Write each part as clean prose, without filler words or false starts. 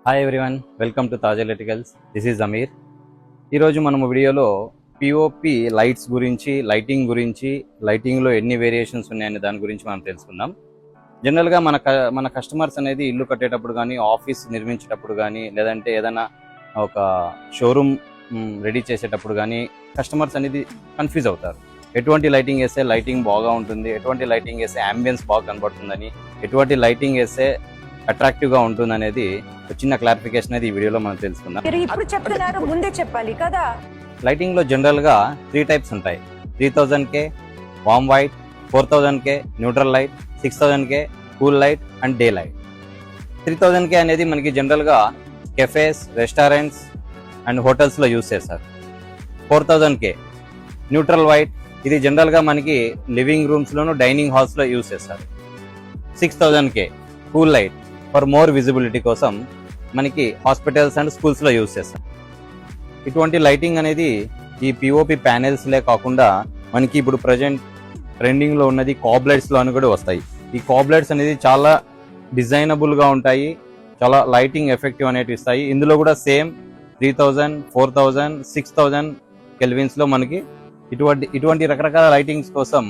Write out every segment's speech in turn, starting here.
Hi everyone, welcome to Taj electricals. This is Amir. ఈరోజు మనము వీడియోలో పిఓపి లైట్స్ గురించి, లైటింగ్లో ఎన్ని వేరియేషన్స్ ఉన్నాయనే దాని గురించి మనం తెలుసుకుందాం. జనరల్గా మన కస్టమర్స్ అనేది ఇల్లు కట్టేటప్పుడు కానీ, ఆఫీస్ నిర్మించేటప్పుడు కానీ, లేదంటే ఏదైనా ఒక షోరూమ్ రెడీ చేసేటప్పుడు కానీ కస్టమర్స్ అనేది కన్ఫ్యూజ్ అవుతారు. ఎటువంటి లైటింగ్ వేస్తే లైటింగ్ బాగా ఉంటుంది, ఎటువంటి లైటింగ్ వేస్తే అంబియన్స్ బాగా కనబడుతుందని, ఎటువంటి లైటింగ్ వేస్తే అట్రాక్టివ్ గా ఉంటుంది అనేది ఒక చిన్న క్లారిఫికేషన్ అనేది ఈ వీడియోలో మనం తెలుసుకుందాం. ఇప్పుడు చెప్తున్నారు, ముందే చెప్పాలి కదా. లైటింగ్ లో జనరల్ గా 3 టైప్స్ ఉంటాయి. 3000K warm white, 4000K neutral light, 6000K cool light and day light. 3000K అనేది మనకి జనరల్ గా కెఫేస్, రెస్టారెంట్స్ అండ్ హోటల్స్ లో యూస్ చేస్తారు. 4000K న్యూట్రల్ వైట్, ఇది జనరల్ గా మనకి లివింగ్ రూమ్స్ లోను, డైనింగ్ హాల్స్ లో యూస్ చేస్తారు. 6000K cool light for more visibility కోసం మనకి హాస్పిటల్స్ అండ్ స్కూల్స్ లో యూజ్ చేస్తాం. ఇటువంటి లైటింగ్ అనేది ఈ పిఓపి ప్యానెల్స్లే కాకుండా మనకి ఇప్పుడు ప్రజెంట్ ట్రెండింగ్ లో ఉన్నది కాబ్ లైట్స్ లో అని కూడా వస్తాయి. ఈ కాబ్ లైట్స్ అనేది చాలా డిజైనబుల్ గా ఉంటాయి, చాలా లైటింగ్ ఎఫెక్టివ్ అనేవి ఇస్తాయి. ఇందులో కూడా సేమ్ 3000, 4000, 6000 కెల్విన్స్ లో మనకి ఇటువంటి రకరకాల లైటింగ్స్ కోసం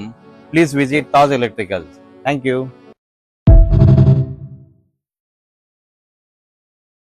please visit Taj electricals. Thank you.